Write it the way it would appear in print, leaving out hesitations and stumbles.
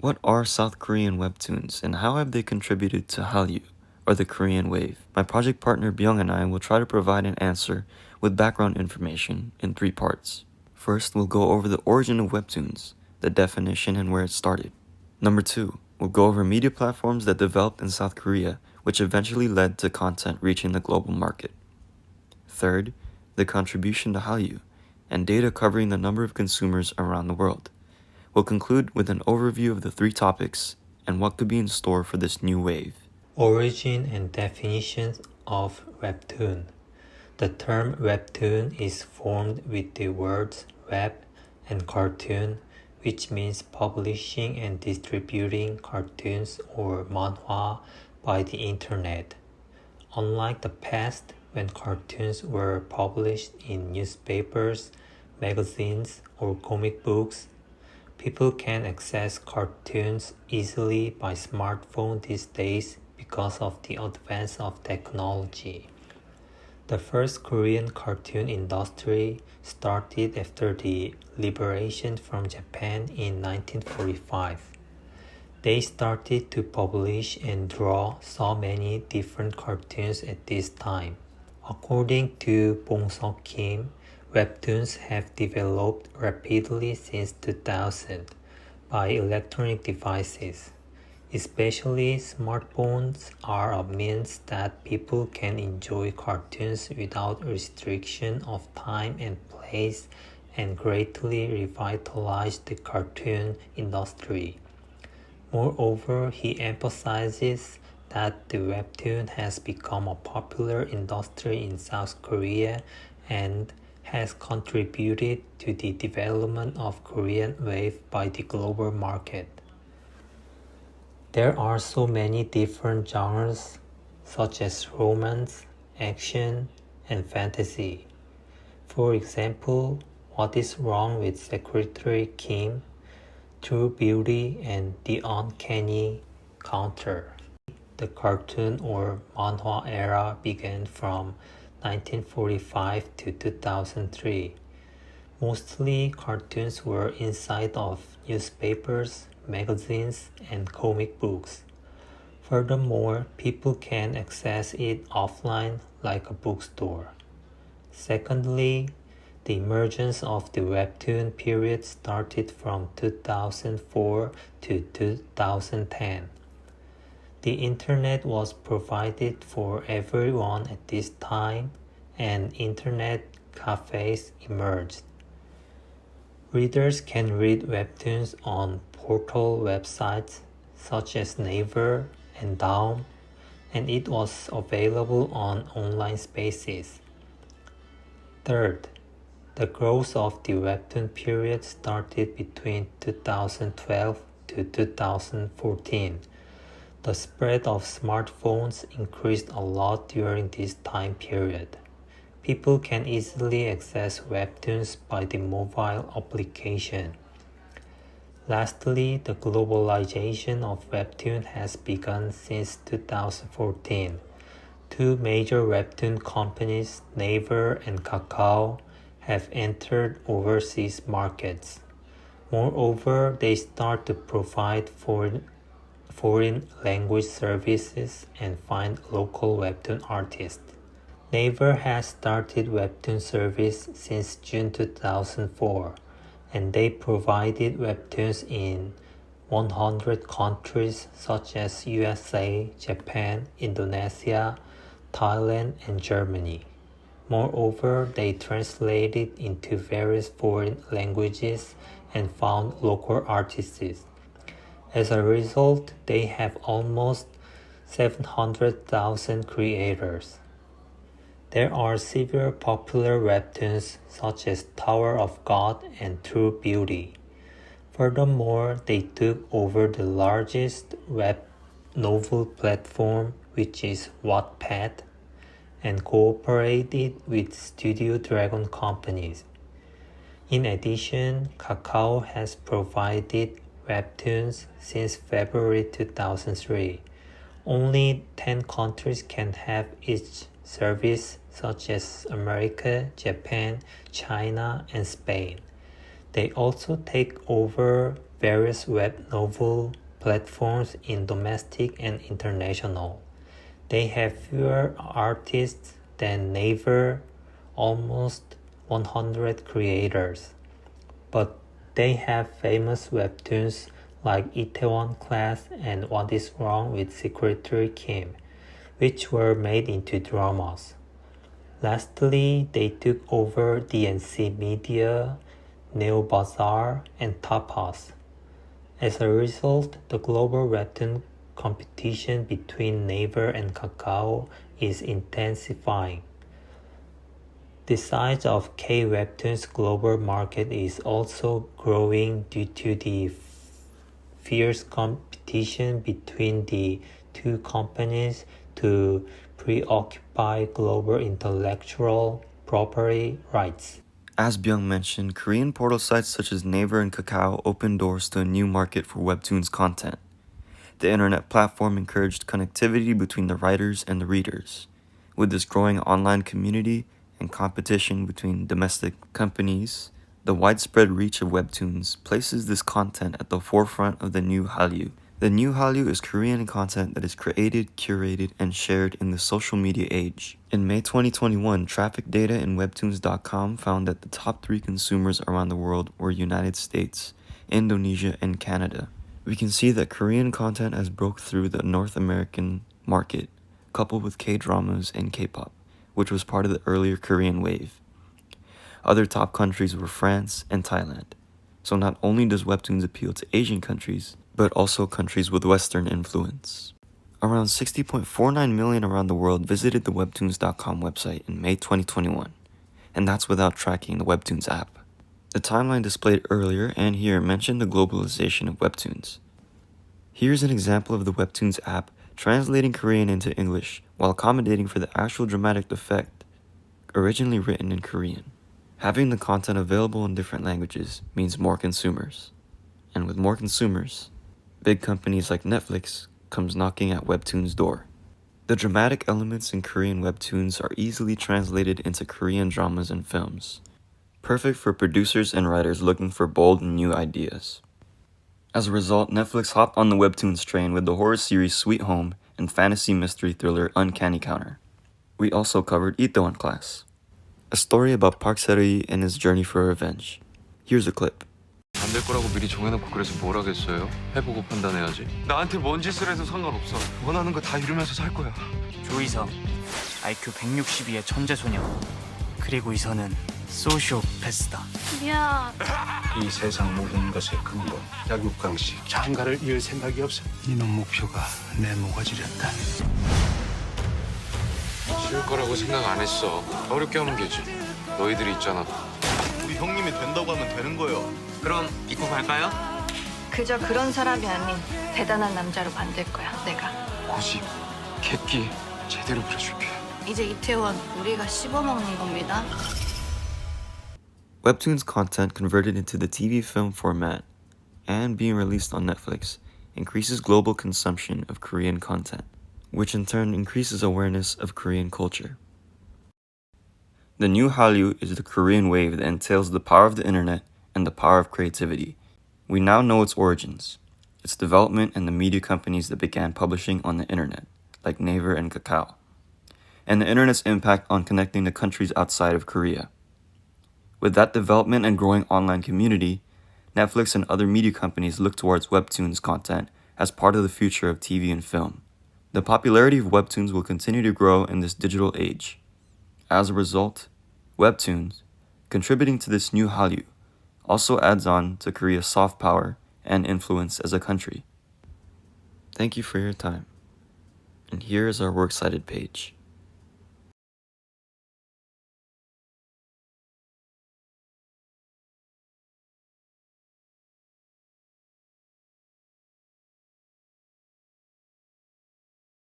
What are South Korean webtoons and how have they contributed to Hallyu, or the Korean wave? My project partner Byung and I will try to provide an answer with background information in 3 parts. First, we'll go over the origin of webtoons, the definition and where it started. Number 2, we'll go over media platforms that developed in South Korea, which eventually led to content reaching the global market. Third, the contribution to Hallyu, and data covering the number of consumers around the world. We'll conclude with an overview of the 3 topics and what could be in store for this new wave. Origin and definitions of Webtoon. The term Webtoon is formed with the words web and cartoon, which means publishing and distributing cartoons or manhwa by the internet. Unlike the past, when cartoons were published in newspapers, magazines, or comic books, people can access cartoons easily by smartphone these days because of the advance of technology. The first Korean cartoon industry started after the liberation from Japan in 1945. They started to publish and draw so many different cartoons at this time. According to Bong Kim, Webtoons have developed rapidly since 2000 by electronic devices. Especially smartphones are a means that people can enjoy cartoons without restriction of time and place and greatly revitalized the cartoon industry. Moreover, he emphasizes that the webtoon has become a popular industry in South Korea and has contributed to the development of Korean wave by the global market. There are so many different genres such as romance, action, and fantasy. For example, What is Wrong with Secretary Kim, True Beauty, and The Uncanny Counter. The cartoon or manhwa era began from 1945 to 2003. Mostly cartoons were inside of newspapers, magazines, and comic books. Furthermore, people can access it offline like a bookstore. Secondly, the emergence of the webtoon period started from 2004 to 2010. The internet was provided for everyone at this time, and internet cafes emerged. Readers can read webtoons on portal websites such as Naver and Daum, and it was available on online spaces. Third, the growth of the webtoon period started between 2012 to 2014. The spread of smartphones increased a lot during this time period. People can easily access webtoons by the mobile application. Lastly, the globalization of webtoon has begun since 2014. 2 major webtoon companies, Naver and Kakao, have entered overseas markets. Moreover, they start to provide foreign language services and find local webtoon artists. Naver has started webtoon service since June 2004, and they provided webtoons in 100 countries such as USA, Japan, Indonesia, Thailand, and Germany. Moreover, they translated into various foreign languages and found local artists. As a result, they have almost 700,000 creators. There are several popular webtoons such as Tower of God and True Beauty. Furthermore, they took over the largest web novel platform, which is Wattpad, and cooperated with Studio Dragon companies. In addition, Kakao has provided webtoons since February 2003. Only 10 countries can have each service, such as America, Japan, China, and Spain. They also take over various web novel platforms in domestic and international. They have fewer artists than Naver, almost 100 creators, but they have famous webtoons like Itaewon Class and What is Wrong with Secretary Kim, which were made into dramas. Lastly, they took over DNC Media, Neo Bazaar, and Tapas. As a result, the global webtoon competition between Naver and Kakao is intensifying. The size of K-Webtoon's global market is also growing due to the fierce competition between the two companies to preoccupy global intellectual property rights. As Byung mentioned, Korean portal sites such as Naver and Kakao opened doors to a new market for Webtoons content. The internet platform encouraged connectivity between the writers and the readers. With this growing online community and competition between domestic companies, the widespread reach of Webtoons places this content at the forefront of the new Hallyu. The new Hallyu is Korean content that is created, curated, and shared in the social media age. In May 2021, traffic data in Webtoons.com found that the top 3 consumers around the world were United States, Indonesia, and Canada. We can see that Korean content has broke through the North American market, coupled with K-dramas and K-pop, which was part of the earlier Korean wave. Other top countries were France and Thailand. So not only does Webtoons appeal to Asian countries, but also countries with Western influence. Around 60.49 million around the world visited the Webtoons.com website in May 2021, and that's without tracking the Webtoons app. The timeline displayed earlier and here mentioned the globalization of Webtoons. Here's an example of the Webtoons app translating Korean into English while accommodating for the actual dramatic effect, originally written in Korean. Having the content available in different languages means more consumers. And with more consumers, big companies like Netflix comes knocking at Webtoons' door. The dramatic elements in Korean Webtoons are easily translated into Korean dramas and films, perfect for producers and writers looking for bold and new ideas. As a result, Netflix hopped on the Webtoons train with the horror series Sweet Home and fantasy mystery thriller Uncanny Counter. We also covered Itaewon Class, a story about Park Se-rae and his journey for revenge. Here's a clip. 안 될 거라고 미리 정해놓고 그래서 뭘 하겠어요? 해보고 판단해야지. 나한테 뭔 짓을 해도 상관없어. 원하는 거 다 이루면서 살 거야. 조이성, IQ 162의 천재소녀. 그리고 이선은 소시오패스다. 야, 이 세상 모든 것의 근본 약육강식 장가를 이을 생각이 없어. 이놈 목표가 내 모가지렸다. 쉬울 거라고 생각 안 했어. 어렵게 하면 되지. 너희들이 있잖아. 우리 형님이 된다고 하면 되는 거예요. 그럼 입고 갈까요? 그저 그런 사람이 아닌 대단한 남자로 만들 거야, 내가. 고집, 객기 제대로 부려줄게. 이제 이태원 우리가 씹어먹는 겁니다. Webtoons content converted into the TV film format and being released on Netflix increases global consumption of Korean content, which in turn increases awareness of Korean culture. The new Hallyu is the Korean wave that entails the power of the internet and the power of creativity. We now know its origins, its development, and the media companies that began publishing on the internet, like Naver and Kakao, and the internet's impact on connecting the countries outside of Korea. With that development and growing online community, Netflix and other media companies look towards Webtoons content as part of the future of TV and film. The popularity of Webtoons will continue to grow in this digital age. As a result, Webtoons, contributing to this new Hallyu, also adds on to Korea's soft power and influence as a country. Thank you for your time. And here is our works cited page.